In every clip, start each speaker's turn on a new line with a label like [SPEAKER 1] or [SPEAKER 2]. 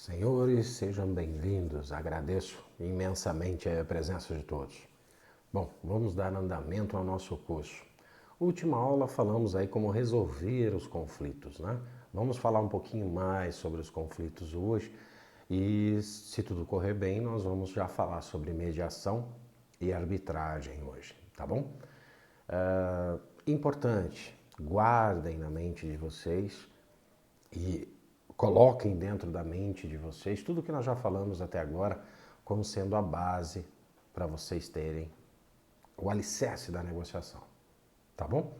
[SPEAKER 1] Senhores, sejam bem-vindos. Agradeço imensamente a presença de todos. Bom, vamos dar andamento ao nosso curso. Última aula falamos aí como resolver os conflitos, né? Vamos falar um pouquinho mais sobre os conflitos hoje e, se tudo correr bem, nós vamos já falar sobre mediação e arbitragem hoje, tá bom? Importante, guardem na mente de vocês e coloquem dentro da mente de vocês tudo que nós já falamos até agora como sendo a base para vocês terem o alicerce da negociação, tá bom?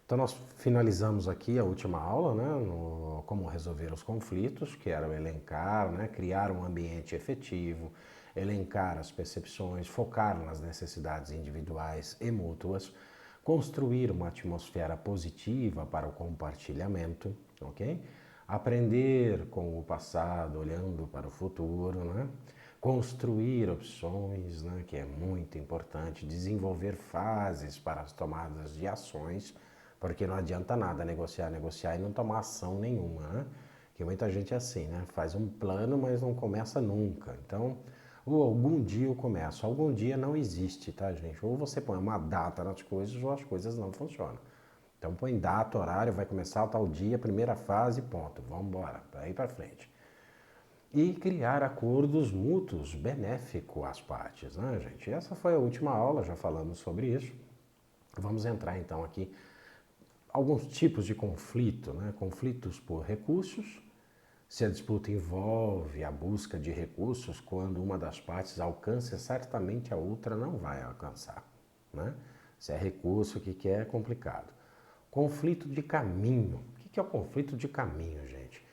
[SPEAKER 1] Então nós finalizamos aqui a última aula, né, no como resolver os conflitos, que era o elencar, né, criar um ambiente efetivo, elencar as percepções, focar nas necessidades individuais e mútuas, construir uma atmosfera positiva para o compartilhamento, ok? Aprender com o passado, olhando para o futuro, né? Construir opções, né? Que é muito importante, desenvolver fases para as tomadas de ações, porque não adianta nada negociar e não tomar ação nenhuma, né? Que muita gente é assim, né? Faz um plano, mas não começa nunca. Então, ou algum dia eu começo. Algum dia não existe, tá, gente? Ou você põe uma data nas coisas ou as coisas não funcionam. Então põe data, horário, vai começar tal dia, primeira fase, ponto. Vamos embora, daí para frente. E criar acordos mútuos benéficos às partes, né, gente? Essa foi a última aula, já falamos sobre isso. Vamos entrar então aqui alguns tipos de conflito, né? Conflitos por recursos. Se a disputa envolve a busca de recursos, quando uma das partes alcança, certamente a outra não vai alcançar, né? Se é recurso que é complicado. Conflito de caminho. O que é o conflito de caminho, gente?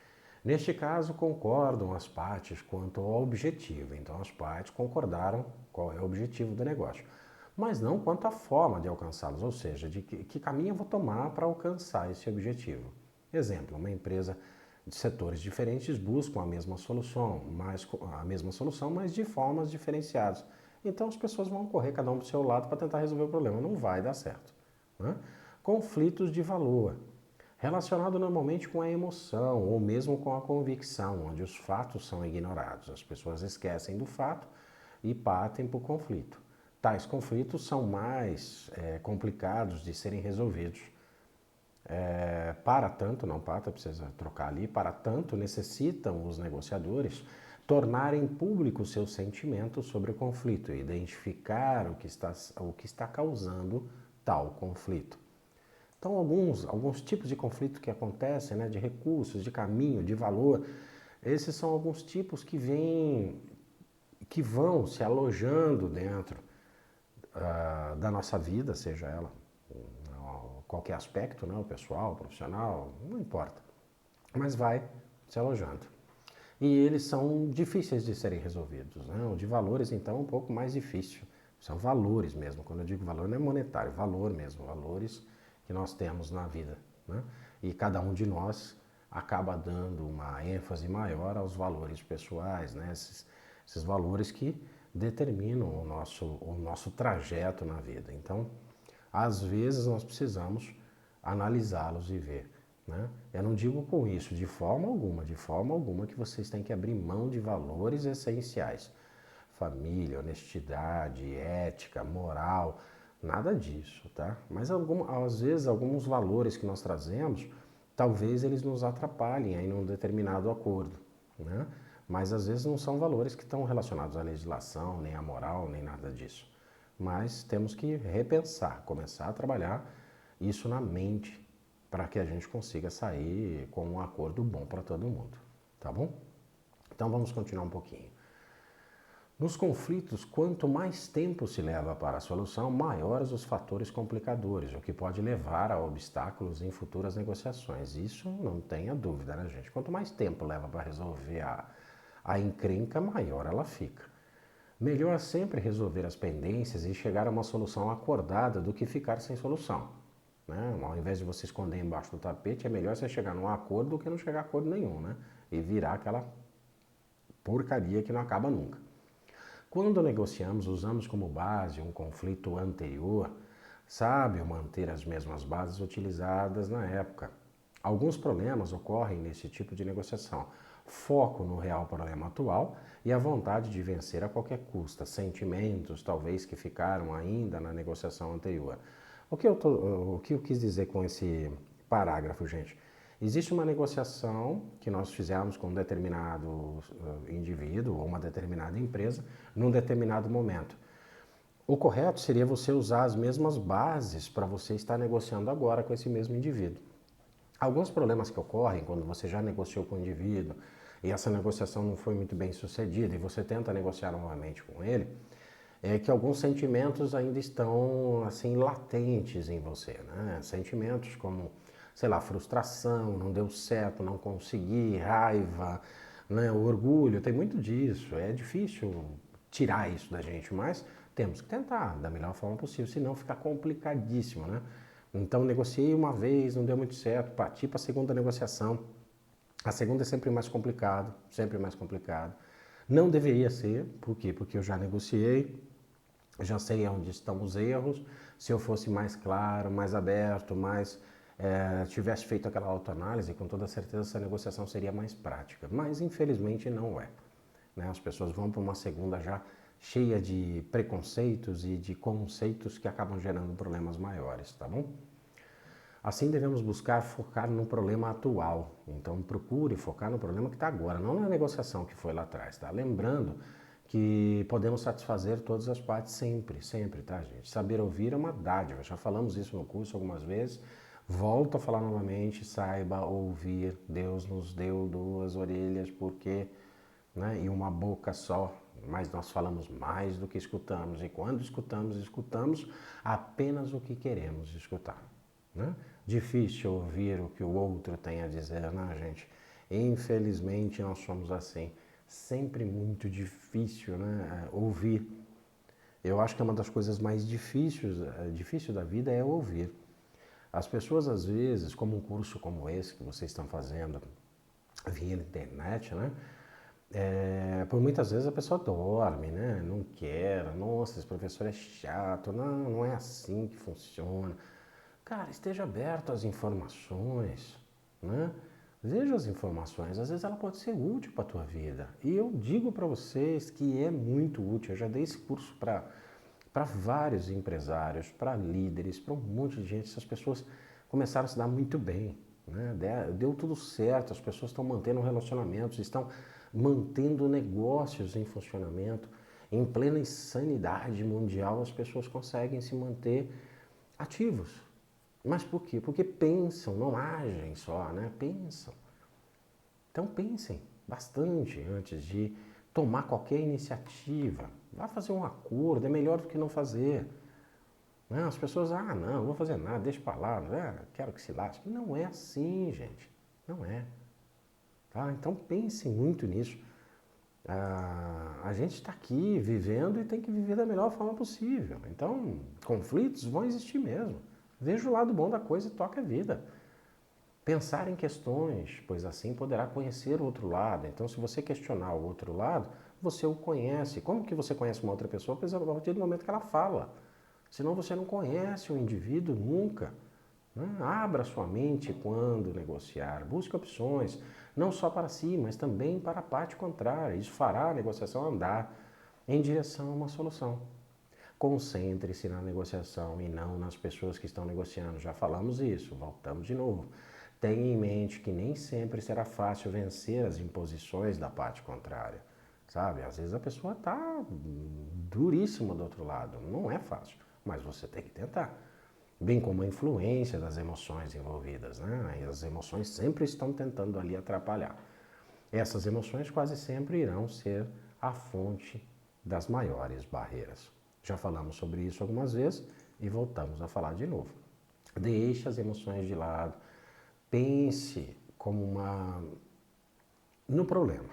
[SPEAKER 1] Neste caso, concordam as partes quanto ao objetivo. Então, as partes concordaram qual é o objetivo do negócio, mas não quanto à forma de alcançá-los, ou seja, de que caminho eu vou tomar para alcançar esse objetivo. Exemplo, uma empresa de setores diferentes buscam a mesma solução, mas de formas diferenciadas. Então, as pessoas vão correr cada um para o seu lado para tentar resolver o problema. Não vai dar certo, né? Conflitos de valor, relacionado normalmente com a emoção ou mesmo com a convicção, onde os fatos são ignorados. As pessoas esquecem do fato e partem para o conflito. Tais conflitos são mais complicados de serem resolvidos. Para tanto, não para, precisa trocar ali, para tanto necessitam os negociadores tornarem público seus sentimentos sobre o conflito e identificar o que está causando tal conflito. Então, alguns tipos de conflito que acontecem, né, de recursos, de caminho, de valor, esses são alguns tipos que vão se alojando dentro da nossa vida, seja ela qualquer aspecto, né, o pessoal, o profissional, não importa, mas vai se alojando. E eles são difíceis de serem resolvidos, né? O de valores, então, é um pouco mais difícil. São valores mesmo. Quando eu digo valor, não é monetário, valor mesmo, valores que nós temos na vida, né? E cada um de nós acaba dando uma ênfase maior aos valores pessoais, né? Esses valores que determinam o nosso trajeto na vida. Então, às vezes nós precisamos analisá-los e ver, né? Eu não digo com isso de forma alguma que vocês têm que abrir mão de valores essenciais. Família, honestidade, ética, moral, nada disso, tá? Mas às vezes alguns valores que nós trazemos, talvez eles nos atrapalhem aí num determinado acordo, né? Mas às vezes não são valores que estão relacionados à legislação, nem à moral, nem nada disso. Mas temos que repensar, começar a trabalhar isso na mente para que a gente consiga sair com um acordo bom para todo mundo, tá bom? Então vamos continuar um pouquinho. Nos conflitos, quanto mais tempo se leva para a solução, maiores os fatores complicadores, o que pode levar a obstáculos em futuras negociações. Isso não tenha dúvida, né, gente? Quanto mais tempo leva para resolver a encrenca, maior ela fica. Melhor sempre resolver as pendências e chegar a uma solução acordada do que ficar sem solução, né? Ao invés de você esconder embaixo do tapete, é melhor você chegar num acordo do que não chegar a acordo nenhum, né? E virar aquela porcaria que não acaba nunca. Quando negociamos, usamos como base um conflito anterior, sábio manter as mesmas bases utilizadas na época. Alguns problemas ocorrem nesse tipo de negociação. Foco no real problema atual e a vontade de vencer a qualquer custo, sentimentos talvez que ficaram ainda na negociação anterior. O que eu quis dizer com esse parágrafo, gente? Existe uma negociação que nós fizemos com um determinado indivíduo ou uma determinada empresa num determinado momento. O correto seria você usar as mesmas bases para você estar negociando agora com esse mesmo indivíduo. Alguns problemas que ocorrem quando você já negociou com o indivíduo e essa negociação não foi muito bem sucedida e você tenta negociar novamente com ele, é que alguns sentimentos ainda estão assim latentes em você, né? Sentimentos como, sei lá, frustração, não deu certo, não consegui, raiva, né? Orgulho, tem muito disso. É difícil tirar isso da gente, mas temos que tentar da melhor forma possível, senão fica complicadíssimo, né? Então negociei uma vez, não deu muito certo, parti para a segunda negociação. A segunda é sempre mais complicado, sempre mais complicado. Não deveria ser, por quê? Porque eu já negociei, já sei onde estão os erros. Se eu fosse mais claro, mais aberto, tivesse feito aquela autoanálise, com toda certeza essa negociação seria mais prática. Mas infelizmente não é. Né? As pessoas vão para uma segunda já cheia de preconceitos e de conceitos que acabam gerando problemas maiores, tá bom? Assim devemos buscar focar no problema atual. Então procure focar no problema que está agora, não na negociação que foi lá atrás, tá? Lembrando que podemos satisfazer todas as partes sempre, sempre, tá, gente? Saber ouvir é uma dádiva, já falamos isso no curso algumas vezes. Volto a falar novamente, saiba ouvir. Deus nos deu duas orelhas porque, né, e uma boca só, mas nós falamos mais do que escutamos. E quando escutamos, escutamos apenas o que queremos escutar. Né? Difícil ouvir o que o outro tem a dizer, né, gente? Infelizmente nós somos assim. Sempre muito difícil, né, ouvir. Eu acho que é uma das coisas mais difíceis da vida é ouvir. As pessoas às vezes, como um curso como esse que vocês estão fazendo via internet, né? Por muitas vezes a pessoa dorme, né? Não quer, nossa, esse professor é chato, não, não é assim que funciona. Cara, esteja aberto às informações, né? Veja as informações, às vezes ela pode ser útil para a tua vida. E eu digo para vocês que é muito útil. Eu já dei esse curso para vários empresários, para líderes, para um monte de gente. Essas pessoas começaram a se dar muito bem, né? Deu tudo certo, as pessoas estão mantendo relacionamentos, estão mantendo negócios em funcionamento. Em plena insanidade mundial, as pessoas conseguem se manter ativos. Mas por quê? Porque pensam, não agem só, né? Pensam. Então pensem bastante antes de tomar qualquer iniciativa. Vá fazer um acordo, é melhor do que não fazer. Né? As pessoas, não vou fazer nada, deixa pra lá, quero que se lasque. Não é assim, gente. Não é. Tá? Então pensem muito nisso. A gente está aqui vivendo e tem que viver da melhor forma possível. Então, conflitos vão existir mesmo. Veja o lado bom da coisa e toca a vida. Pensar em questões, pois assim poderá conhecer o outro lado. Então, se você questionar o outro lado, você o conhece. Como que você conhece uma outra pessoa? Pois a partir do momento que ela fala. Senão você não conhece o indivíduo nunca. Né? Abra sua mente quando negociar. Busque opções, não só para si, mas também para a parte contrária. Isso fará a negociação andar em direção a uma solução. Concentre-se na negociação e não nas pessoas que estão negociando. Já falamos isso, voltamos de novo. Tenha em mente que nem sempre será fácil vencer as imposições da parte contrária, sabe? Às vezes a pessoa está duríssima do outro lado, não é fácil, mas você tem que tentar. Bem como a influência das emoções envolvidas, né? E as emoções sempre estão tentando ali atrapalhar. Essas emoções quase sempre irão ser a fonte das maiores barreiras. Já falamos sobre isso algumas vezes e voltamos a falar de novo. Deixe as emoções de lado, pense no problema.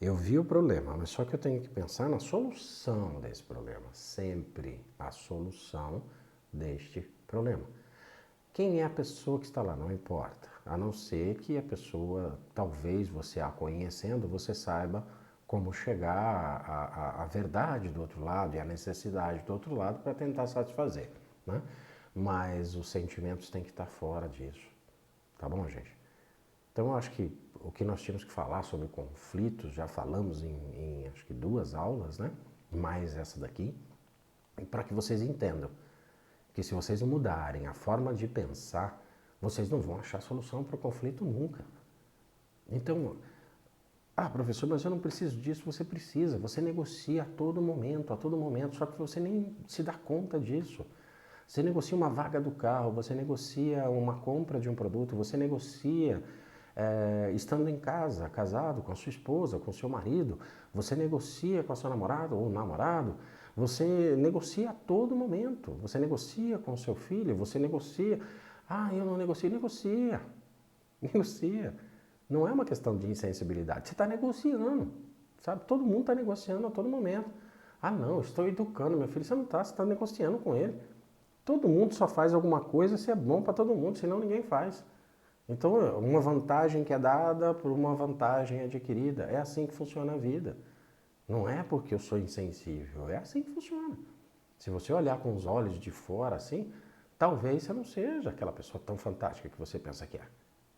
[SPEAKER 1] Eu vi o problema, mas só que eu tenho que pensar na solução desse problema. Sempre a solução deste problema. Quem é a pessoa que está lá? Não importa. A não ser que a pessoa, talvez você a conhecendo, você saiba como chegar à verdade do outro lado e à necessidade do outro lado para tentar satisfazer, né? Mas os sentimentos têm que estar fora disso. tá bom, gente? Então, eu acho que o que nós tínhamos que falar sobre conflitos, já falamos em acho que 2 aulas, né? Mais essa daqui, para que vocês entendam que se vocês não mudarem a forma de pensar, vocês não vão achar solução para o conflito nunca. Então, professor, mas eu não preciso disso. Você precisa, você negocia a todo momento, só que você nem se dá conta disso. Você negocia uma vaga do carro, você negocia uma compra de um produto, você negocia estando em casa, casado com a sua esposa, com o seu marido, você negocia com a sua namorada ou namorado, você negocia a todo momento, você negocia com o seu filho, você negocia. Eu não negocio, negocia. Negocia. Não é uma questão de insensibilidade, você está negociando, sabe? Todo mundo está negociando a todo momento. Não, estou educando meu filho. Você não está, você está negociando com ele. Todo mundo só faz alguma coisa se é bom para todo mundo, senão ninguém faz. Então, uma vantagem que é dada por uma vantagem adquirida. É assim que funciona a vida. Não é porque eu sou insensível, é assim que funciona. Se você olhar com os olhos de fora assim, talvez você não seja aquela pessoa tão fantástica que você pensa que é,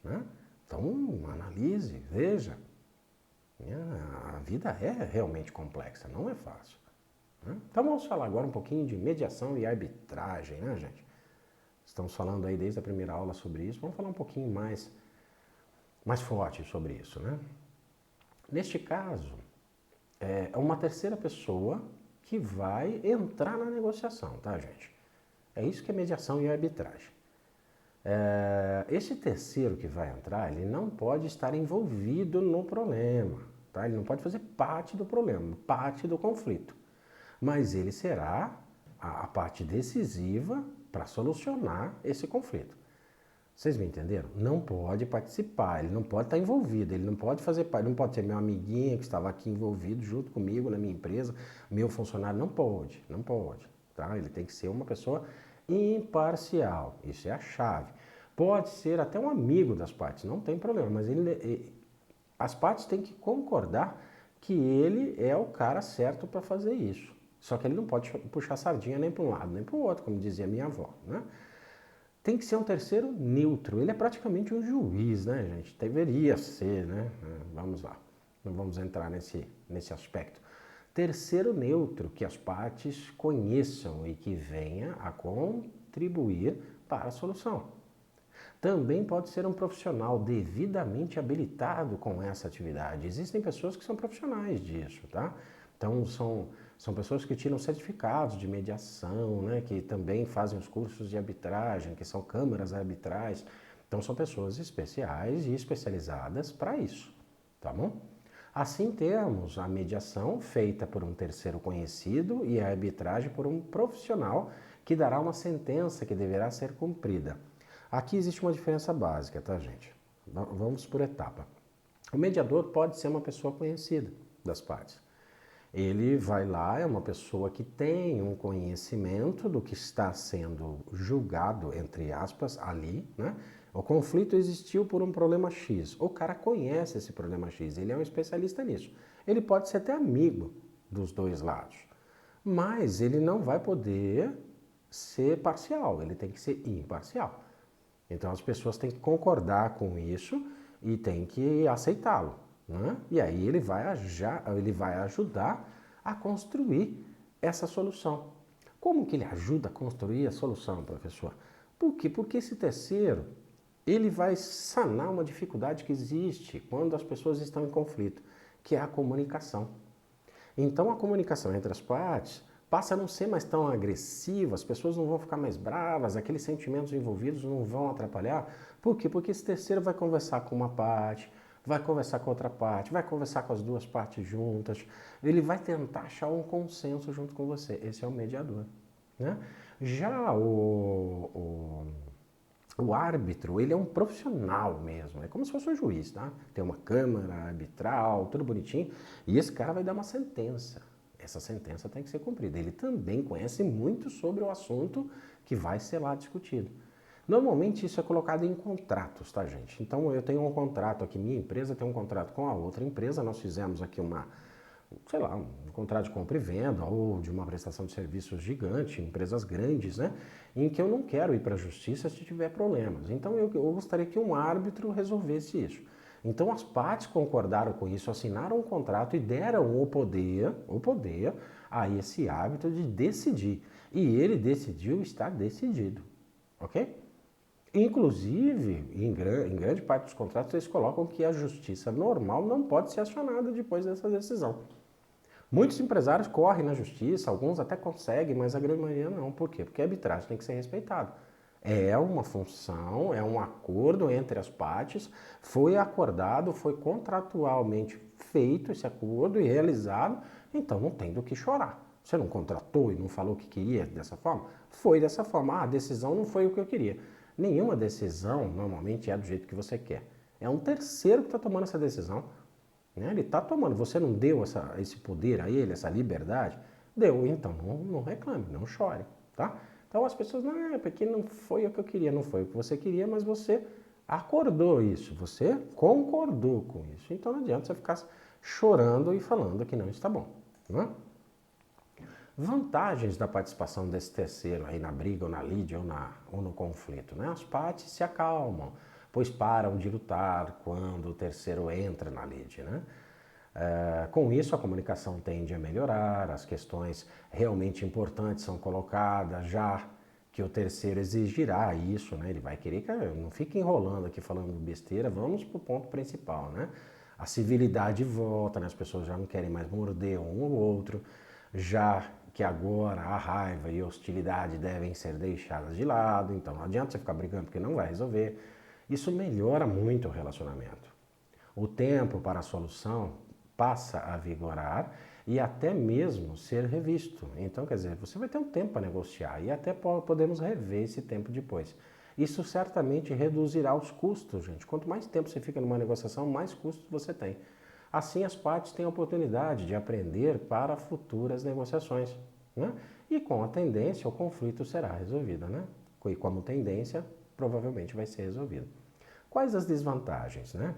[SPEAKER 1] né? Então, analise, veja. A vida é realmente complexa, não é fácil, né? Então, vamos falar agora um pouquinho de mediação e arbitragem, né, gente? Estamos falando aí desde a primeira aula sobre isso, vamos falar um pouquinho mais forte sobre isso, né? Neste caso, é uma terceira pessoa que vai entrar na negociação, tá, gente? É isso que é mediação e arbitragem. Esse terceiro que vai entrar, ele não pode estar envolvido no problema, tá? Ele não pode fazer parte do problema, parte do conflito. Mas ele será a parte decisiva para solucionar esse conflito. Vocês me entenderam? Não pode participar, ele não pode estar envolvido, ele não pode fazer parte, não pode ser meu amiguinho que estava aqui envolvido junto comigo na minha empresa, meu funcionário, não pode, tá? Ele tem que ser uma pessoa imparcial, isso é a chave. Pode ser até um amigo das partes, não tem problema, mas as partes têm que concordar que ele é o cara certo para fazer isso. Só que ele não pode puxar sardinha nem para um lado, nem para o outro, como dizia minha avó, né? Tem que ser um terceiro neutro, ele é praticamente um juiz, né, gente? Deveria ser, né? Vamos lá, não vamos entrar nesse aspecto. Terceiro neutro, que as partes conheçam e que venha a contribuir para a solução. Também pode ser um profissional devidamente habilitado com essa atividade. Existem pessoas que são profissionais disso, tá? Então, são pessoas que tiram certificados de mediação, né? Que também fazem os cursos de arbitragem, que são câmaras arbitrais. Então, são pessoas especiais e especializadas para isso, tá bom? Assim temos a mediação feita por um terceiro conhecido e a arbitragem por um profissional que dará uma sentença que deverá ser cumprida. Aqui existe uma diferença básica, tá, gente? Vamos por etapa. O mediador pode ser uma pessoa conhecida das partes. Ele vai lá, é uma pessoa que tem um conhecimento do que está sendo julgado, entre aspas, ali, né? O conflito existiu por um problema X. O cara conhece esse problema X, ele é um especialista nisso. Ele pode ser até amigo dos dois lados, mas ele não vai poder ser parcial, ele tem que ser imparcial. Então as pessoas têm que concordar com isso e têm que aceitá-lo, né? E aí ele vai ajudar a construir essa solução. Como que ele ajuda a construir a solução, professor? Por quê? Porque esse terceiro, ele vai sanar uma dificuldade que existe quando as pessoas estão em conflito, que é a comunicação. Então a comunicação entre as partes passa a não ser mais tão agressiva, as pessoas não vão ficar mais bravas, aqueles sentimentos envolvidos não vão atrapalhar. Por quê? Porque esse terceiro vai conversar com uma parte, vai conversar com outra parte, vai conversar com as duas partes juntas, ele vai tentar achar um consenso junto com você. Esse é o mediador, né? Já o árbitro, ele é um profissional mesmo, é como se fosse um juiz, tá? Tem uma câmara arbitral, tudo bonitinho, e esse cara vai dar uma sentença. Essa sentença tem que ser cumprida. Ele também conhece muito sobre o assunto que vai ser lá discutido. Normalmente isso é colocado em contratos, tá, gente? Então eu tenho um contrato aqui, minha empresa tem um contrato com a outra empresa, nós fizemos aqui sei lá, um contrato de compra e venda ou de uma prestação de serviços gigante, empresas grandes, né? Em que eu não quero ir para a justiça se tiver problemas. Então eu gostaria que um árbitro resolvesse isso. Então as partes concordaram com isso, assinaram um contrato e deram o poder a esse árbitro de decidir. E ele decidiu estar decidido, ok? Inclusive, em grande parte dos contratos, eles colocam que a justiça normal não pode ser acionada depois dessa decisão. Muitos empresários correm na justiça, alguns até conseguem, mas a grande maioria não. Por quê? Porque a arbitragem tem que ser respeitada. É uma função, é um acordo entre as partes, foi acordado, foi contratualmente feito esse acordo e realizado, então não tem do que chorar. Você não contratou e não falou que queria dessa forma? Foi dessa forma. Ah, a decisão não foi o que eu queria. Nenhuma decisão normalmente é do jeito que você quer. É um terceiro que está tomando essa decisão. Né? Ele está tomando, você não deu esse poder a ele, essa liberdade? Deu, então não reclame, não chore, tá? Então as pessoas, não, é porque não foi o que eu queria, não foi o que você queria, mas você acordou isso, você concordou com isso. Então não adianta você ficar chorando e falando que não está bom, né? Vantagens da participação desse terceiro aí na briga ou na lide ou no conflito, né? As partes se acalmam, pois param de lutar quando o terceiro entra na lide, né? Com isso, a comunicação tende a melhorar, as questões realmente importantes são colocadas, já que o terceiro exigirá isso, né? Ele vai querer que não fique enrolando aqui falando besteira, vamos para o ponto principal, né? A civilidade volta, né? As pessoas já não querem mais morder um ou outro, já que agora a raiva e a hostilidade devem ser deixadas de lado, então não adianta você ficar brigando porque não vai resolver. Isso melhora muito o relacionamento. O tempo para a solução passa a vigorar e até mesmo ser revisto. Então, quer dizer, você vai ter um tempo para negociar e até podemos rever esse tempo depois. Isso certamente reduzirá os custos, gente. Quanto mais tempo você fica numa negociação, mais custos você tem. Assim, as partes têm a oportunidade de aprender para futuras negociações, né? E com a tendência, o conflito será resolvido, né? E como tendência, provavelmente vai ser resolvido. Quais as desvantagens, né?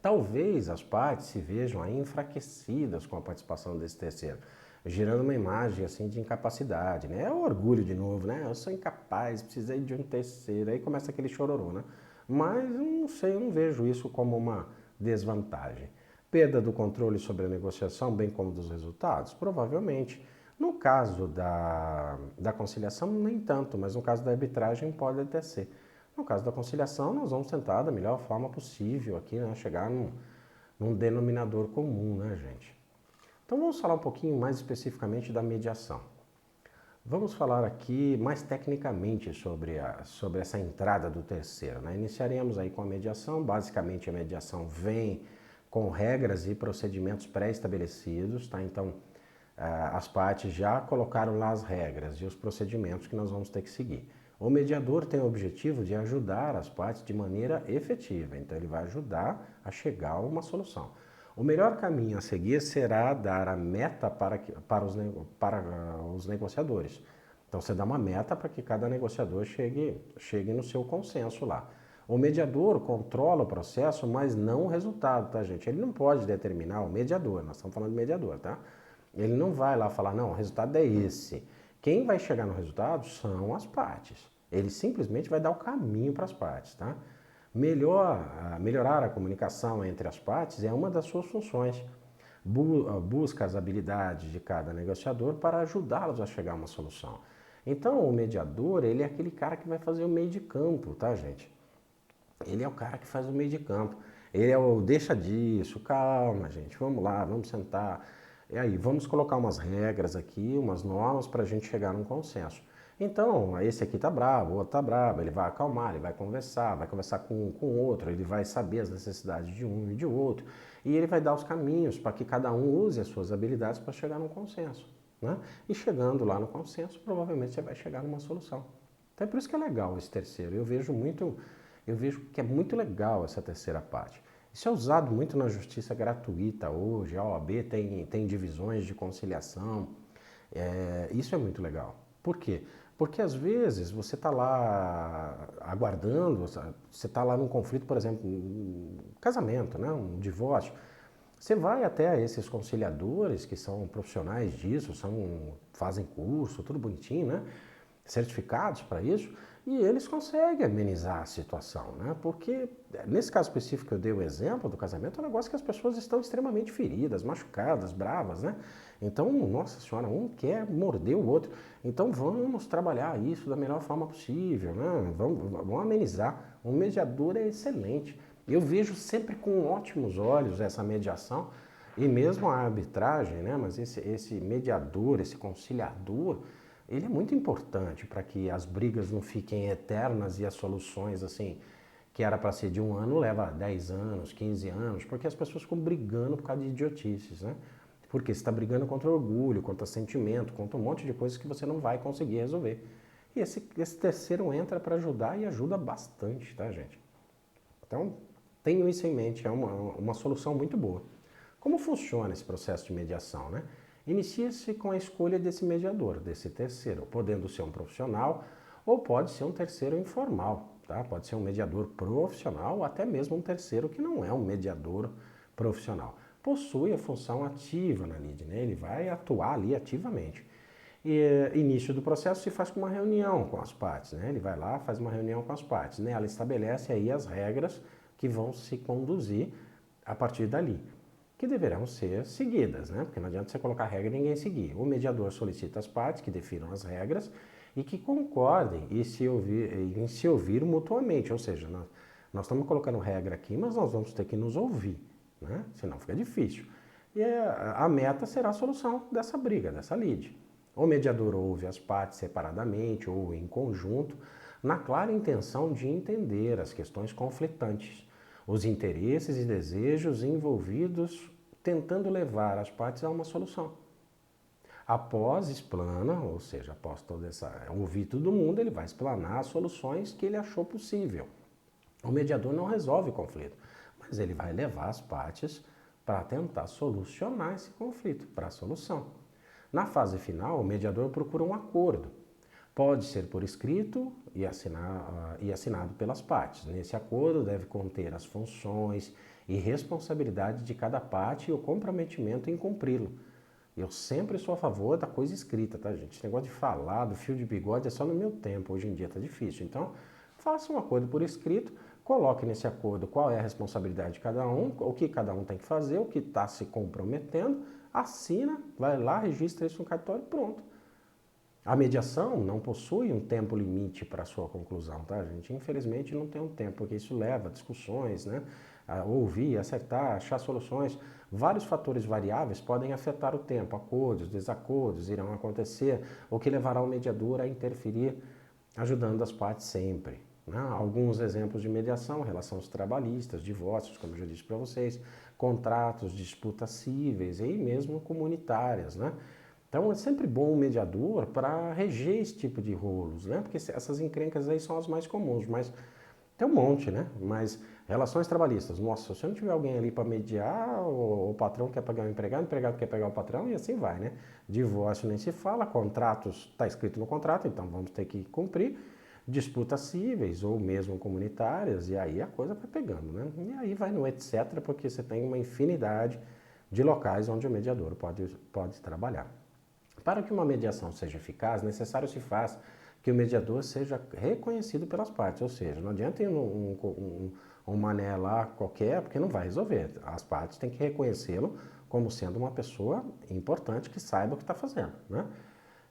[SPEAKER 1] Talvez as partes se vejam aí enfraquecidas com a participação desse terceiro, gerando uma imagem assim de incapacidade, né? É o orgulho de novo, né? Eu sou incapaz, precisei de um terceiro, aí começa aquele chororô, né? Mas eu não sei, eu não vejo isso como uma desvantagem. Perda do controle sobre a negociação, bem como dos resultados? Provavelmente. No caso da conciliação, nem tanto, mas no caso da arbitragem pode até ser. No caso da conciliação, nós vamos tentar da melhor forma possível aqui, né, chegar num denominador comum, né, gente? Então vamos falar um pouquinho mais especificamente da mediação. Vamos falar aqui mais tecnicamente sobre essa entrada do terceiro, né? Iniciaremos aí com a mediação. Basicamente a mediação vem com regras e procedimentos pré-estabelecidos, tá? Então as partes já colocaram lá as regras e os procedimentos que nós vamos ter que seguir. O mediador tem o objetivo de ajudar as partes de maneira efetiva, então ele vai ajudar a chegar a uma solução. O melhor caminho a seguir será dar a meta para os negociadores. Então você dá uma meta para que cada negociador chegue no seu consenso lá. O mediador controla o processo, mas não o resultado, tá, gente? Ele não pode determinar, o mediador, nós estamos falando de mediador, tá? Ele não vai lá falar, não, o resultado é esse. Quem vai chegar no resultado são as partes. Ele simplesmente vai dar o caminho para as partes, tá? Melhorar a comunicação entre as partes é uma das suas funções. Busca as habilidades de cada negociador para ajudá-los a chegar a uma solução. Então, o mediador, ele é aquele cara que vai fazer o meio de campo, tá, gente? Ele é o cara que faz o meio de campo. Ele é o deixa disso, calma, gente, vamos lá, vamos sentar. E aí, vamos colocar umas regras aqui, umas normas para a gente chegar num consenso. Então, esse aqui tá bravo, o outro tá bravo, ele vai acalmar, ele vai conversar com o outro, ele vai saber as necessidades de um e de outro, e ele vai dar os caminhos para que cada um use as suas habilidades para chegar num consenso, né? E chegando lá no consenso, provavelmente você vai chegar numa solução. Então é por isso que é legal esse terceiro. Eu vejo que é muito legal essa terceira parte. Isso é usado muito na justiça gratuita hoje, a OAB tem divisões de conciliação, isso é muito legal. Por quê? Porque às vezes você está lá aguardando, você está lá num conflito, por exemplo, um casamento, né? Um divórcio. Você vai até esses conciliadores que são profissionais disso, fazem curso, tudo bonitinho, né? Certificados para isso, e eles conseguem amenizar a situação, né? Porque nesse caso específico que eu dei o exemplo do casamento, é um negócio que as pessoas estão extremamente feridas, machucadas, bravas, né? Então, nossa senhora, um quer morder o outro. Então vamos trabalhar isso da melhor forma possível, né? Vamos amenizar. Um mediador é excelente. Eu vejo sempre com ótimos olhos essa mediação e mesmo a arbitragem, né? Mas esse mediador, esse conciliador, ele é muito importante para que as brigas não fiquem eternas e as soluções, assim, que era para ser de 1 ano, leva 10 anos, 15 anos, porque as pessoas ficam brigando por causa de idiotices, né? Porque você está brigando contra orgulho, contra sentimento, contra um monte de coisas que você não vai conseguir resolver. E esse terceiro entra para ajudar e ajuda bastante, tá, gente? Então, tenho isso em mente, é uma solução muito boa. Como funciona esse processo de mediação, né? Inicia-se com a escolha desse mediador, desse terceiro, podendo ser um profissional ou pode ser um terceiro informal, tá? Pode ser um mediador profissional ou até mesmo um terceiro que não é um mediador profissional. Possui a função ativa na lide, né? Ele vai atuar ali ativamente. E início do processo se faz com uma reunião com as partes, né? Ele vai lá, faz uma reunião com as partes, né? Ela estabelece aí as regras que vão se conduzir a partir dali, que deverão ser seguidas, né? Porque não adianta você colocar regra e ninguém seguir. O mediador solicita às partes que definam as regras e que concordem em se ouvir mutuamente, ou seja, nós estamos colocando regra aqui, mas nós vamos ter que nos ouvir, né? Senão fica difícil. E a meta será a solução dessa briga, dessa lide. O mediador ouve as partes separadamente ou em conjunto, na clara intenção de entender as questões conflitantes, os interesses e desejos envolvidos, tentando levar as partes a uma solução. Após explana, ou seja, após toda ouvir todo mundo, ele vai explanar as soluções que ele achou possível. O mediador não resolve o conflito, mas ele vai levar as partes para tentar solucionar esse conflito, para a solução. Na fase final, o mediador procura um acordo. Pode ser por escrito e assinado pelas partes. Nesse acordo deve conter as funções e responsabilidade de cada parte e o comprometimento em cumpri-lo. Eu sempre sou a favor da coisa escrita, tá, gente? Esse negócio de falar, do fio de bigode é só no meu tempo, hoje em dia tá difícil. Então, faça um acordo por escrito, coloque nesse acordo qual é a responsabilidade de cada um, o que cada um tem que fazer, o que está se comprometendo, assina, vai lá, registra isso no cartório, pronto. A mediação não possui um tempo limite para a sua conclusão, tá, gente? Infelizmente não tem um tempo, porque isso leva a discussões, né? A ouvir, acertar, achar soluções. Vários fatores variáveis podem afetar o tempo. Acordos, desacordos irão acontecer, o que levará o mediador a interferir, ajudando as partes sempre, né? Alguns exemplos de mediação, relações trabalhistas, divórcios, como eu já disse para vocês, contratos, disputas cíveis e mesmo comunitárias, né? Então é sempre bom o mediador para reger esse tipo de rolos, né? Porque essas encrencas aí são as mais comuns, mas tem um monte, né? Mas relações trabalhistas, nossa, se não tiver alguém ali para mediar, o patrão quer pegar o empregado quer pegar o patrão e assim vai, né? Divórcio nem se fala, contratos, está escrito no contrato, então vamos ter que cumprir. Disputas cíveis ou mesmo comunitárias, e aí a coisa vai pegando, né? E aí vai no etc, porque você tem uma infinidade de locais onde o mediador pode trabalhar. Para que uma mediação seja eficaz, necessário se faz que o mediador seja reconhecido pelas partes, ou seja, não adianta ir um mané lá qualquer, porque não vai resolver. As partes têm que reconhecê-lo como sendo uma pessoa importante que saiba o que está fazendo, né?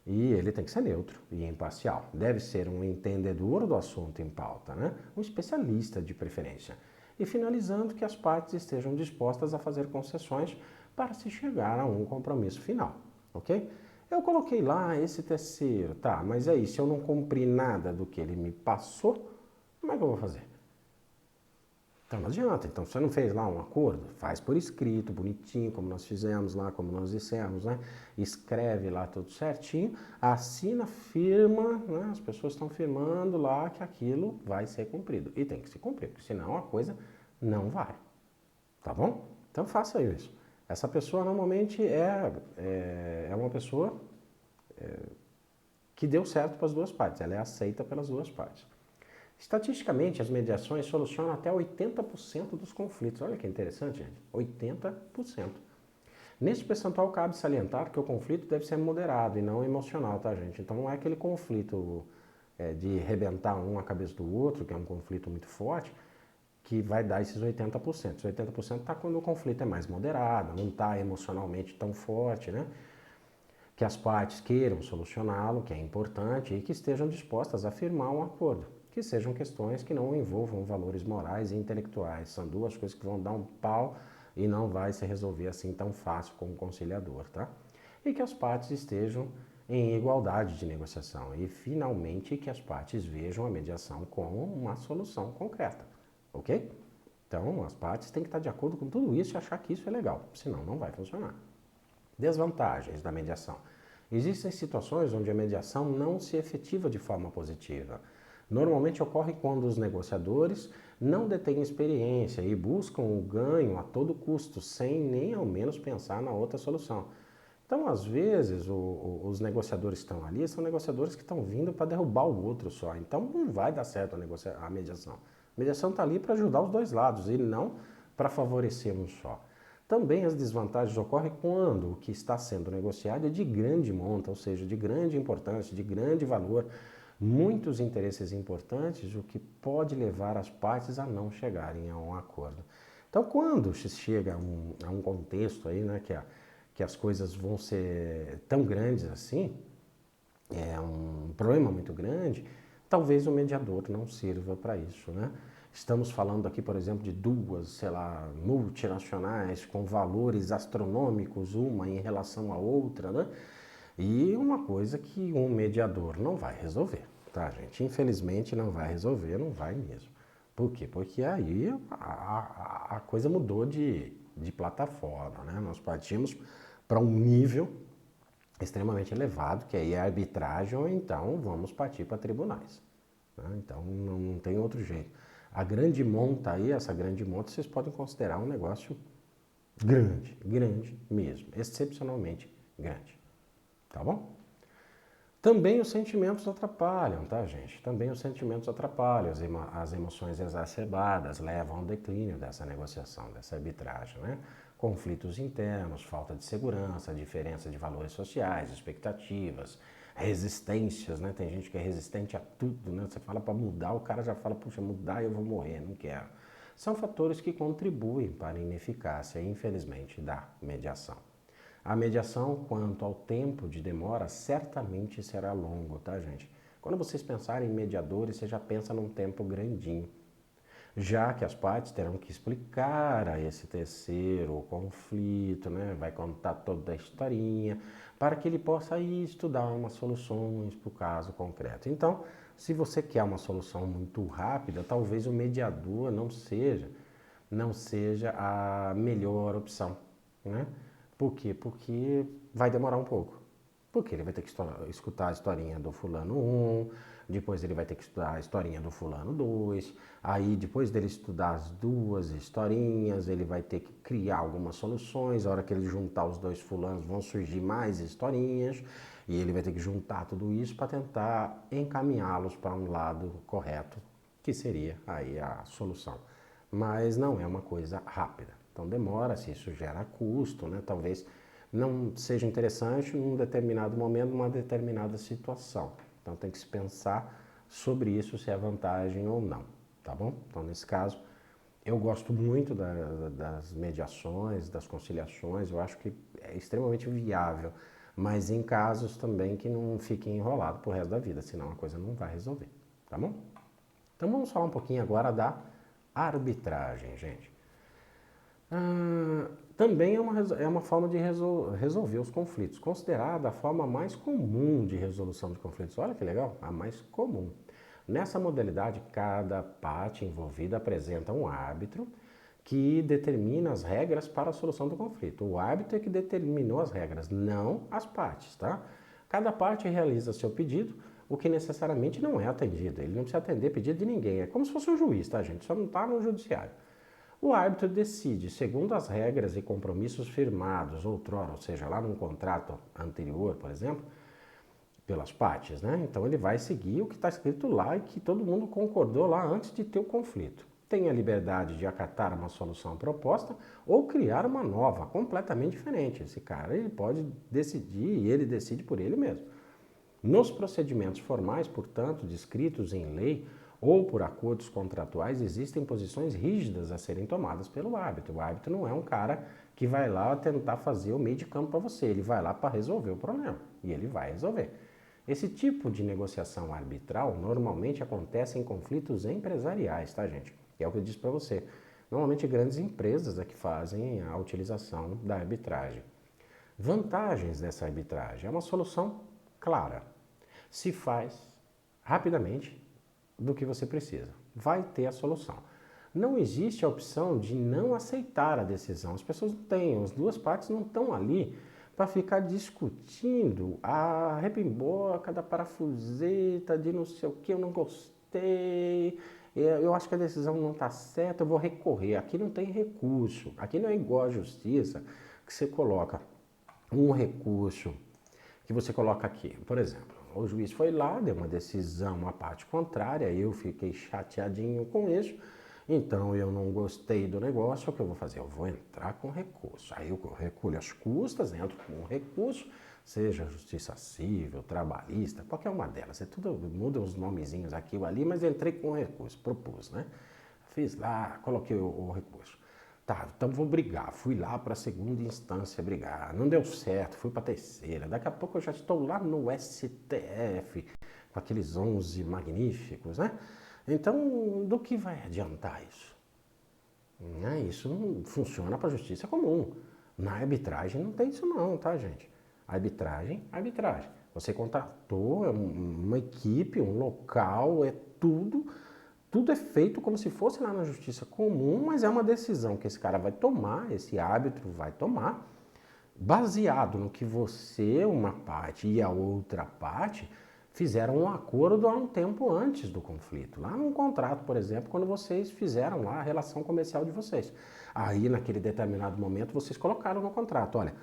[SPEAKER 1] E ele tem que ser neutro e imparcial. Deve ser um entendedor do assunto em pauta, né? Um especialista de preferência. E finalizando, que as partes estejam dispostas a fazer concessões para se chegar a um compromisso final, ok? Eu coloquei lá esse terceiro, tá, mas aí, se eu não cumprir nada do que ele me passou, como é que eu vou fazer? Então não adianta, então você não fez lá um acordo? Faz por escrito, bonitinho, como nós fizemos lá, como nós dissemos, né? Escreve lá tudo certinho, assina, firma, né? As pessoas estão firmando lá que aquilo vai ser cumprido. E tem que se cumprir, porque senão a coisa não vai, tá bom? Então faça isso. Essa pessoa normalmente é uma pessoa que deu certo para as duas partes, ela é aceita pelas duas partes. Estatisticamente, as mediações solucionam até 80% dos conflitos. Olha que interessante, gente. 80%. Nesse percentual, cabe salientar que o conflito deve ser moderado e não emocional, tá, gente? Então, não é aquele conflito de rebentar um a cabeça do outro, que é um conflito muito forte, que vai dar esses 80%. Esses 80% está quando o conflito é mais moderado, não está emocionalmente tão forte, né? Que as partes queiram solucioná-lo, que é importante, e que estejam dispostas a firmar um acordo. Que sejam questões que não envolvam valores morais e intelectuais. São duas coisas que vão dar um pau e não vai se resolver assim tão fácil com o conciliador, tá? E que as partes estejam em igualdade de negociação e, finalmente, que as partes vejam a mediação como uma solução concreta, ok? Então, as partes têm que estar de acordo com tudo isso e achar que isso é legal, senão não vai funcionar. Desvantagens da mediação. Existem situações onde a mediação não se efetiva de forma positiva. Normalmente ocorre quando os negociadores não detêm experiência e buscam o ganho a todo custo, sem nem ao menos pensar na outra solução. Então, às vezes, os negociadores que estão ali são negociadores que estão vindo para derrubar o outro só. Então, não vai dar certo a mediação. A mediação está ali para ajudar os dois lados e não para favorecer um só. Também as desvantagens ocorrem quando o que está sendo negociado é de grande monta, ou seja, de grande importância, de grande valor, muitos interesses importantes, o que pode levar as partes a não chegarem a um acordo. Então, quando se chega a um contexto aí, né, que as coisas vão ser tão grandes assim, é um problema muito grande, talvez o mediador não sirva para isso, né? Estamos falando aqui, por exemplo, de duas, sei lá, multinacionais com valores astronômicos, uma em relação à outra, né? E uma coisa que um mediador não vai resolver, tá, gente? Infelizmente não vai resolver, não vai mesmo. Por quê? Porque aí a coisa mudou de plataforma, né? Nós partimos para um nível extremamente elevado, que aí é arbitragem, ou então vamos partir para tribunais, né? Então não tem outro jeito. A grande monta aí, essa grande monta, vocês podem considerar um negócio grande, grande mesmo, excepcionalmente grande, tá bom? Também os sentimentos atrapalham, tá, gente? Também os sentimentos atrapalham, as emoções exacerbadas levam ao declínio dessa negociação, dessa arbitragem, né? Conflitos internos, falta de segurança, diferença de valores sociais, expectativas, resistências, né? Tem gente que é resistente a tudo, né? Você fala para mudar, o cara já fala, puxa, mudar eu vou morrer, não quero. São fatores que contribuem para a ineficácia, infelizmente, da mediação. A mediação, quanto ao tempo de demora, certamente será longo, tá, gente? Quando vocês pensarem em mediadores, você já pensa num tempo grandinho, já que as partes terão que explicar a esse terceiro o conflito, né? Vai contar toda a historinha, para que ele possa ir estudar umas soluções para o caso concreto. Então, se você quer uma solução muito rápida, talvez o mediador não seja a melhor opção, né? Por quê? Porque vai demorar um pouco. Porque ele vai ter que escutar a historinha do fulano 1, depois ele vai ter que estudar a historinha do fulano 2, aí depois dele estudar as duas historinhas, ele vai ter que criar algumas soluções, a hora que ele juntar os dois fulanos vão surgir mais historinhas, e ele vai ter que juntar tudo isso para tentar encaminhá-los para um lado correto, que seria aí a solução. Mas não é uma coisa rápida. Então demora-se, isso gera custo, né? Talvez não seja interessante num determinado momento, numa determinada situação. Então tem que se pensar sobre isso, se é vantagem ou não, tá bom? Então nesse caso, eu gosto muito das mediações, das conciliações, eu acho que é extremamente viável, mas em casos também que não fique enrolado pro resto da vida, senão a coisa não vai resolver, tá bom? Então vamos falar um pouquinho agora da arbitragem, gente. Também é uma forma de resolver os conflitos, considerada a forma mais comum de resolução de conflitos. Olha que legal, a mais comum. Nessa modalidade, cada parte envolvida apresenta um árbitro que determina as regras para a solução do conflito. O árbitro é que determinou as regras, não as partes, tá? Cada parte realiza seu pedido, o que necessariamente não é atendido. Ele não precisa atender pedido de ninguém. É como se fosse um juiz, tá, gente? Só não está no judiciário. O árbitro decide, segundo as regras e compromissos firmados outrora, ou seja, lá num contrato anterior, por exemplo, pelas partes, né? Então ele vai seguir o que está escrito lá e que todo mundo concordou lá antes de ter o conflito. Tem a liberdade de acatar uma solução proposta ou criar uma nova, completamente diferente. Esse cara ele pode decidir e ele decide por ele mesmo. Nos procedimentos formais, portanto, descritos em lei ou por acordos contratuais, existem posições rígidas a serem tomadas pelo árbitro. O árbitro não é um cara que vai lá tentar fazer o meio de campo para você, ele vai lá para resolver o problema e ele vai resolver. Esse tipo de negociação arbitral normalmente acontece em conflitos empresariais, tá, gente? É o que eu disse para você. Normalmente grandes empresas é que fazem a utilização da arbitragem. Vantagens dessa arbitragem: é uma solução clara, se faz rapidamente do que você precisa, vai ter a solução. Não existe a opção de não aceitar a decisão. As pessoas não têm, as duas partes não estão ali para ficar discutindo a repimboca da parafuseta de não sei o que, eu não gostei, eu acho que a decisão não está certa, eu vou recorrer. Aqui não tem recurso, aqui não é igual à justiça, que você coloca um recurso, que você coloca aqui, por exemplo, o juiz foi lá, deu uma decisão à parte contrária, eu fiquei chateadinho com isso, então eu não gostei do negócio, o que eu vou fazer? Eu vou entrar com recurso. Aí eu recolho as custas, entro com um recurso, seja justiça civil, trabalhista, qualquer uma delas. É tudo, muda os nomezinhos aqui ou ali, mas entrei com recurso, propus, né? Fiz lá, coloquei o recurso. Tá, então vou brigar. Fui lá para a segunda instância brigar. Não deu certo, fui para a terceira. Daqui a pouco eu já estou lá no STF, com aqueles 11 magníficos, né? Então, do que vai adiantar isso? Isso não funciona para a justiça comum. Na arbitragem não tem isso não, tá, gente? Arbitragem, arbitragem. Você contratou uma equipe, um local, é tudo é feito como se fosse lá na justiça comum, mas é uma decisão que esse cara vai tomar, esse árbitro vai tomar, baseado no que você, uma parte e a outra parte, fizeram um acordo há um tempo antes do conflito. Lá num contrato, por exemplo, quando vocês fizeram lá a relação comercial de vocês. Aí, naquele determinado momento, vocês colocaram no contrato, olha,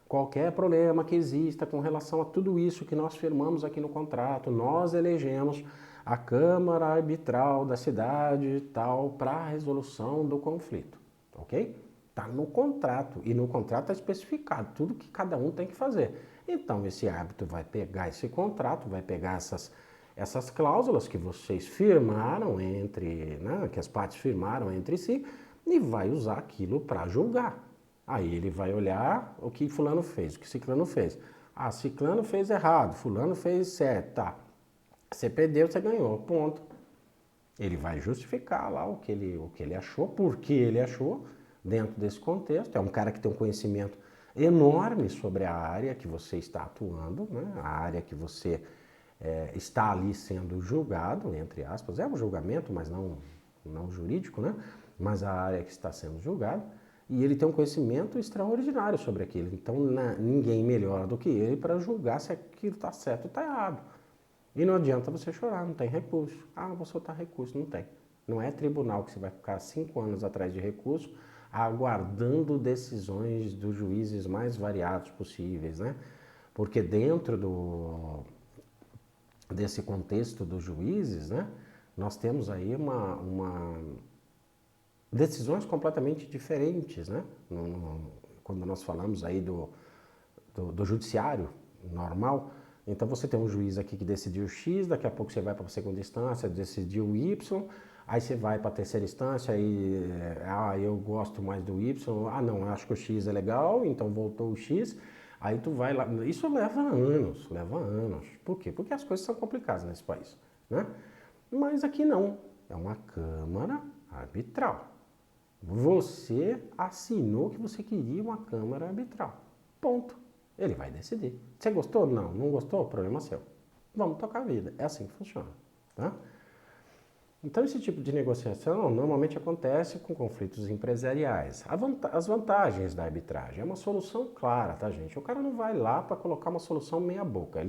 [SPEAKER 1] qualquer problema que exista com relação a tudo isso que nós firmamos aqui no contrato, nós elegemos a Câmara Arbitral da cidade tal para a resolução do conflito, ok? Está no contrato e no contrato está especificado tudo que cada um tem que fazer. Então esse árbitro vai pegar esse contrato, vai pegar essas cláusulas que vocês firmaram entre, né, que as partes firmaram entre si e vai usar aquilo para julgar. Aí ele vai olhar o que fulano fez, o que ciclano fez. Ah, ciclano fez errado, fulano fez certo, tá. Você perdeu, você ganhou, ponto. Ele vai justificar lá o que ele achou, por que ele achou, dentro desse contexto. É um cara que tem um conhecimento enorme sobre a área que você está atuando, né? A área que você está ali sendo julgado, entre aspas. É um julgamento, mas não jurídico, né? Mas a área que está sendo julgada. E ele tem um conhecimento extraordinário sobre aquilo. Então, ninguém melhor do que ele para julgar se aquilo está certo ou está errado. E não adianta você chorar, não tem recurso. Ah, vou soltar recurso, não tem. Não é tribunal que você vai ficar 5 anos atrás de recurso, aguardando decisões dos juízes mais variados possíveis, né? Porque dentro desse contexto dos juízes, né, nós temos aí decisões completamente diferentes, né? Quando nós falamos aí do judiciário normal, então você tem um juiz aqui que decidiu X, daqui a pouco você vai para a segunda instância, decidiu Y, aí você vai para a terceira instância e eu gosto mais do Y, não, eu acho que o X é legal, então voltou o X, aí tu vai lá, isso leva anos. Por quê? Porque as coisas são complicadas nesse país, né? Mas aqui não, é uma câmara arbitral. Você assinou que você queria uma câmara arbitral, ponto. Ele vai decidir. Você gostou? Não. Não gostou? Problema seu. Vamos tocar a vida. É assim que funciona. Tá? Então, esse tipo de negociação normalmente acontece com conflitos empresariais. As vantagens da arbitragem é uma solução clara, tá, gente? O cara não vai lá para colocar uma solução meia boca.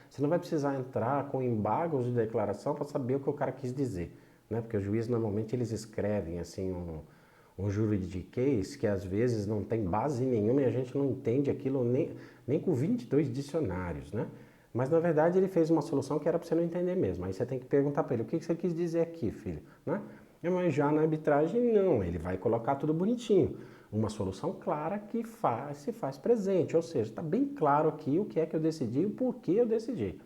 [SPEAKER 1] Você não vai precisar entrar com embargos de declaração para saber o que o cara quis dizer, né? Porque os juízes normalmente eles escrevem assim um juridiquês que às vezes não tem base nenhuma e a gente não entende aquilo nem com 22 dicionários, né? Mas na verdade ele fez uma solução que era para você não entender mesmo. Aí você tem que perguntar para ele, o que você quis dizer aqui, filho? Né? Mas já na arbitragem não, ele vai colocar tudo bonitinho. Uma solução clara que se faz presente, ou seja, está bem claro aqui o que é que eu decidi e o porquê eu decidi.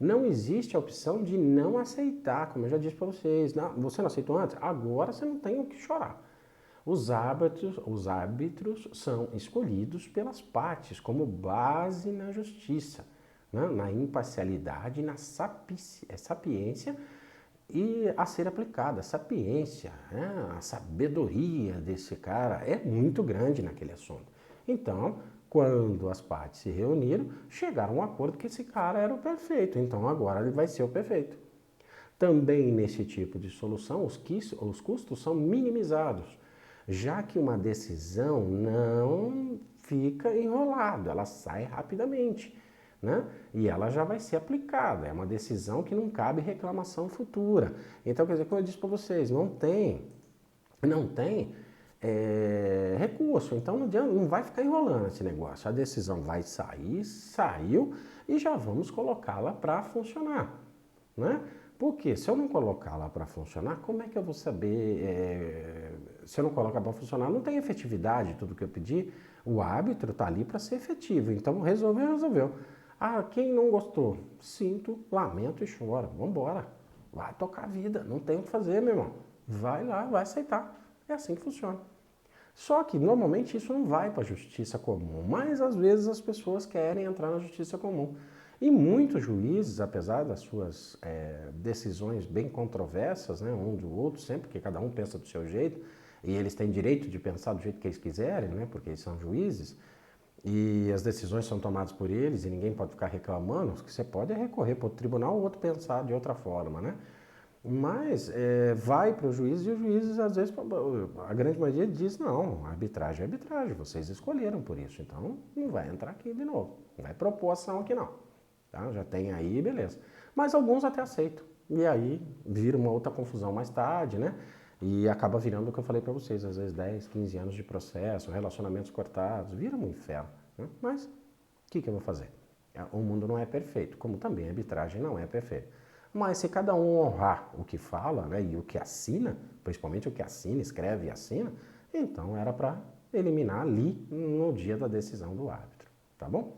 [SPEAKER 1] Não existe a opção de não aceitar, como eu já disse para vocês. Não, você não aceitou antes? Agora você não tem o que chorar. Os árbitros são escolhidos pelas partes como base na justiça, né? Na imparcialidade, na sapiência e a ser aplicada. A sapiência, né? A sabedoria desse cara é muito grande naquele assunto. Então, quando as partes se reuniram, chegaram a um acordo que esse cara era o perfeito. Então, agora ele vai ser o perfeito. Também nesse tipo de solução, os custos são minimizados, já que uma decisão não fica enrolada, ela sai rapidamente, né? E ela já vai ser aplicada, é uma decisão que não cabe reclamação futura. Então, quer dizer, como eu disse para vocês, não tem recurso, então não adianta, não vai ficar enrolando esse negócio. A decisão vai sair, saiu e já vamos colocá-la para funcionar, né? Porque se eu não colocar lá para funcionar, como é que eu vou saber? Se eu não colocar para funcionar, não tem efetividade tudo que eu pedi. O árbitro está ali para ser efetivo. Então resolveu. Ah, quem não gostou? Sinto, lamento e choro. Vamos embora. Vai tocar a vida. Não tem o que fazer, meu irmão. Vai lá, vai aceitar. É assim que funciona. Só que normalmente isso não vai para a justiça comum, mas às vezes as pessoas querem entrar na justiça comum. E muitos juízes, apesar das suas decisões bem controversas, né, um do outro, sempre, porque cada um pensa do seu jeito, e eles têm direito de pensar do jeito que eles quiserem, né, porque eles são juízes, e as decisões são tomadas por eles e ninguém pode ficar reclamando, o que você pode é recorrer para o tribunal ou outro pensar de outra forma, né? Mas vai para o juiz e os juízes, às vezes, a grande maioria diz, não, arbitragem é arbitragem, vocês escolheram por isso, então não vai entrar aqui de novo, não vai propor ação aqui não, tá? Já tem aí, beleza. Mas alguns até aceitam, e aí vira uma outra confusão mais tarde, né? E acaba virando o que eu falei para vocês, às vezes 10, 15 anos de processo, relacionamentos cortados, vira um inferno, né? Mas o que eu vou fazer? O mundo não é perfeito, como também a arbitragem não é perfeita. Mas se cada um honrar o que fala, né, e o que assina, principalmente o que assina, escreve e assina, então era para eliminar ali no dia da decisão do árbitro, tá bom?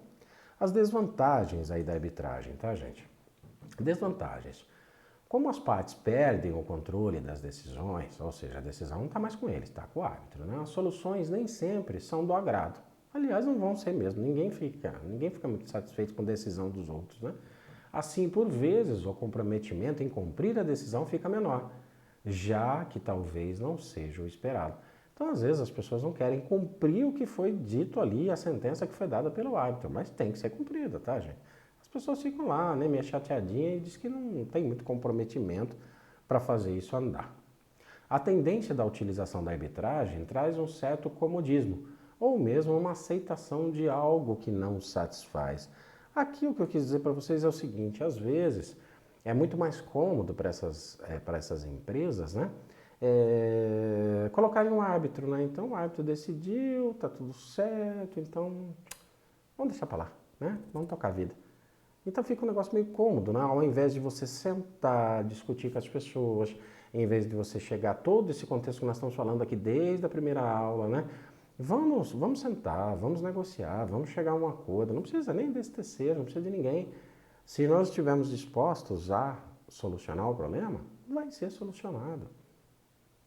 [SPEAKER 1] As desvantagens aí da arbitragem, tá, gente? Desvantagens. Como as partes perdem o controle das decisões, ou seja, a decisão não está mais com eles, está com o árbitro, né? As soluções nem sempre são do agrado. Aliás, não vão ser mesmo, ninguém fica muito satisfeito com a decisão dos outros, né? Assim, por vezes, o comprometimento em cumprir a decisão fica menor, já que talvez não seja o esperado. Então, às vezes, as pessoas não querem cumprir o que foi dito ali, a sentença que foi dada pelo árbitro, mas tem que ser cumprida, tá, gente? As pessoas ficam lá, né, meio chateadinhas e dizem que não tem muito comprometimento para fazer isso andar. A tendência da utilização da arbitragem traz um certo comodismo, ou mesmo uma aceitação de algo que não satisfaz. Aqui o que eu quis dizer para vocês é o seguinte, às vezes é muito mais cômodo para essas empresas, né, colocarem um árbitro, né? Então o árbitro decidiu, tá tudo certo, então vamos deixar para lá, né? Vamos tocar a vida. Então fica um negócio meio cômodo, né? Ao invés de você sentar, discutir com as pessoas, em vez de você chegar a todo esse contexto que nós estamos falando aqui desde a primeira aula, né? Vamos sentar, vamos negociar, vamos chegar a um acordo. Não precisa nem desse terceiro, não precisa de ninguém. Se nós estivermos dispostos a solucionar o problema, vai ser solucionado,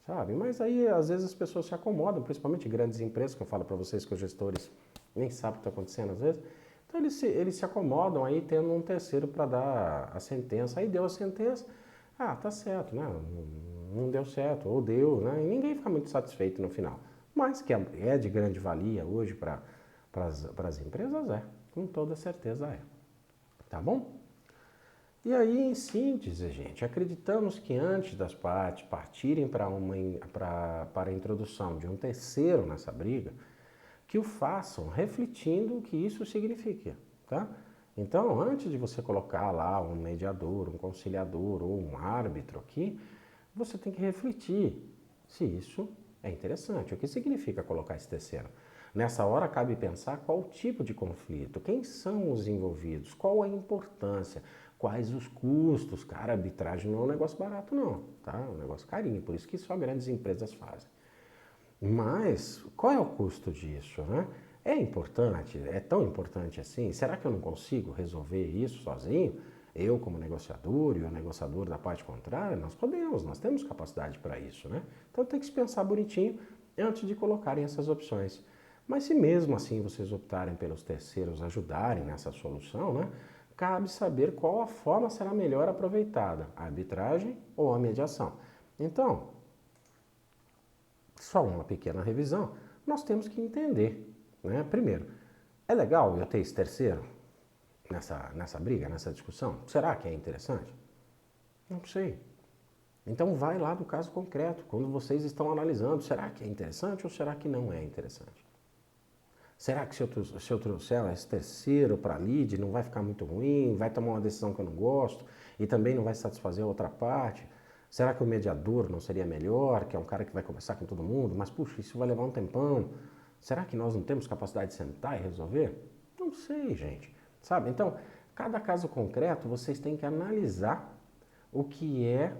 [SPEAKER 1] sabe? Mas aí, às vezes, as pessoas se acomodam, principalmente grandes empresas, que eu falo para vocês que os gestores nem sabem o que está acontecendo às vezes. Então, eles se acomodam aí tendo um terceiro para dar a sentença. Aí deu a sentença, tá certo, né? Não deu certo, ou deu, né? E ninguém fica muito satisfeito no final. Mas que é de grande valia hoje para as empresas, com toda certeza é. Tá bom? E aí, em síntese, gente, acreditamos que antes das partes partirem para a introdução de um terceiro nessa briga, que o façam refletindo o que isso significa, tá? Então, antes de você colocar lá um mediador, um conciliador ou um árbitro aqui, você tem que refletir se isso é interessante. O que significa colocar esse terceiro? Nessa hora cabe pensar qual o tipo de conflito, quem são os envolvidos, qual a importância, quais os custos. Cara, arbitragem não é um negócio barato não, tá? É um negócio carinho, por isso que só grandes empresas fazem. Mas qual é o custo disso, né? É importante? É tão importante assim? Será que eu não consigo resolver isso sozinho? Eu, como negociador e o negociador da parte contrária, nós podemos, nós temos capacidade para isso, né? Então tem que se pensar bonitinho antes de colocarem essas opções. Mas se mesmo assim vocês optarem pelos terceiros ajudarem nessa solução, né? Cabe saber qual a forma será melhor aproveitada, a arbitragem ou a mediação. Então, só uma pequena revisão, nós temos que entender, né? Primeiro, é legal eu ter esse terceiro nessa briga, nessa discussão? Será que é interessante? Não sei. Então vai lá do caso concreto, quando vocês estão analisando, será que é interessante ou será que não é interessante? Será que se eu trouxer esse terceiro para a lead não vai ficar muito ruim, vai tomar uma decisão que eu não gosto e também não vai satisfazer a outra parte? Será que o mediador não seria melhor, que é um cara que vai conversar com todo mundo, mas puxa, isso vai levar um tempão? Será que nós não temos capacidade de sentar e resolver? Não sei, gente. Sabe? Então, cada caso concreto vocês têm que analisar o que é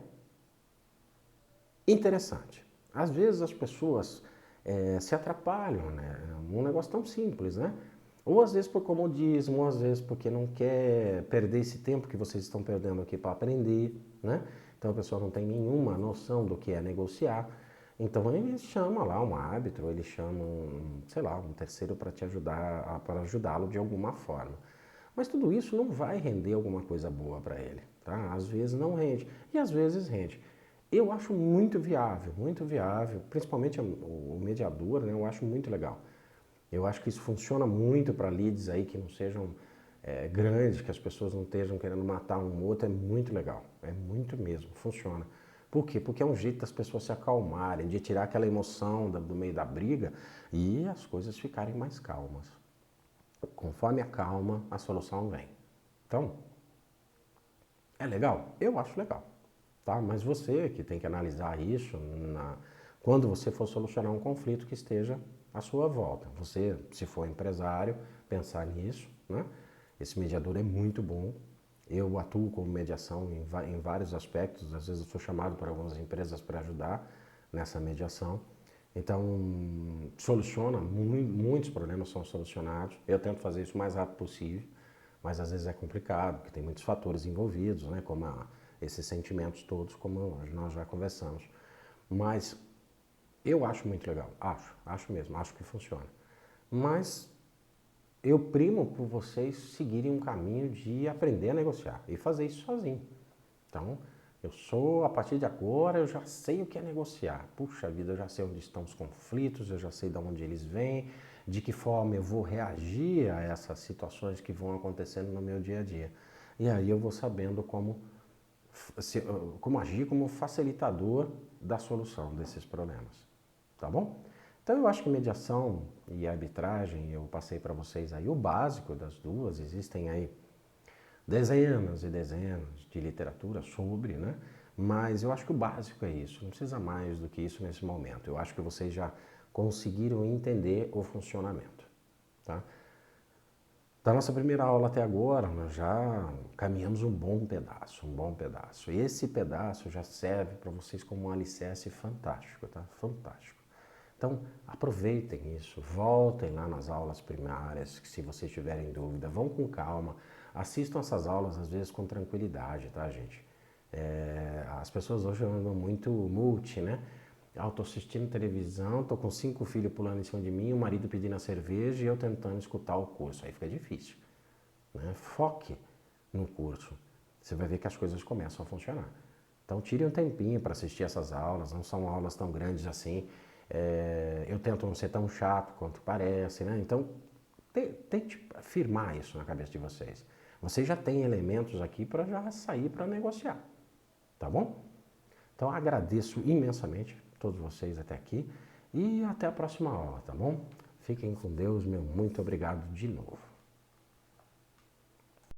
[SPEAKER 1] interessante. Às vezes as pessoas se atrapalham, né? Um negócio tão simples, né? Ou às vezes por comodismo, ou às vezes porque não quer perder esse tempo que vocês estão perdendo aqui para aprender, né? Então a pessoa não tem nenhuma noção do que é negociar. Então ele chama lá um árbitro, ele chama sei lá, um terceiro para te ajudar, para ajudá-lo de alguma forma. Mas tudo isso não vai render alguma coisa boa para ele, tá? Às vezes não rende e às vezes rende. Eu acho muito viável, principalmente o mediador, né? Eu acho muito legal. Eu acho que isso funciona muito para leads aí que não sejam grandes, que as pessoas não estejam querendo matar um outro, é muito legal, é muito mesmo, funciona. Por quê? Porque é um jeito das pessoas se acalmarem, de tirar aquela emoção do meio da briga e as coisas ficarem mais calmas. Conforme a calma, a solução vem. Então, é legal? Eu acho legal. Tá? Mas você que tem que analisar isso quando você for solucionar um conflito que esteja à sua volta. Você, se for empresário, pensar nisso, né? Esse mediador é muito bom. Eu atuo como mediação em vários aspectos. Às vezes eu sou chamado por algumas empresas para ajudar nessa mediação. Então, soluciona, muitos problemas são solucionados. Eu tento fazer isso o mais rápido possível, mas às vezes é complicado, porque tem muitos fatores envolvidos, né? Como esses sentimentos todos, como nós já conversamos. Mas eu acho muito legal, acho mesmo, acho que funciona. Mas eu primo por vocês seguirem um caminho de aprender a negociar e fazer isso sozinho. Então, a partir de agora, eu já sei o que é negociar. Puxa vida, eu já sei onde estão os conflitos, eu já sei de onde eles vêm, de que forma eu vou reagir a essas situações que vão acontecendo no meu dia a dia. E aí eu vou sabendo como agir como facilitador da solução desses problemas, tá bom? Então eu acho que mediação e arbitragem, eu passei para vocês aí o básico das duas, existem aí dezenas e dezenas de literatura sobre, né? Mas eu acho que o básico é isso, não precisa mais do que isso nesse momento. Eu acho que vocês já conseguiram entender o funcionamento, tá? Da nossa primeira aula até agora, nós já caminhamos um bom pedaço, um bom pedaço. E esse pedaço já serve para vocês como um alicerce fantástico, tá? Fantástico. Então, aproveitem isso, voltem lá nas aulas primárias, que se vocês tiverem dúvida, vão com calma, assistam essas aulas às vezes com tranquilidade, tá, gente? As pessoas hoje andam muito multi, né? Tô assistindo televisão, tô com 5 filhos pulando em cima de mim, o marido pedindo a cerveja e eu tentando escutar o curso. Aí fica difícil, né? Foque no curso. Você vai ver que as coisas começam a funcionar. Então tire um tempinho para assistir essas aulas, não são aulas tão grandes assim. Eu tento não ser tão chato quanto parece, né? Então tente firmar isso na cabeça de vocês. Vocês já têm elementos aqui para já sair para negociar, tá bom? Então agradeço imensamente todos vocês até aqui e até a próxima aula, tá bom? Fiquem com Deus, meu muito obrigado de novo.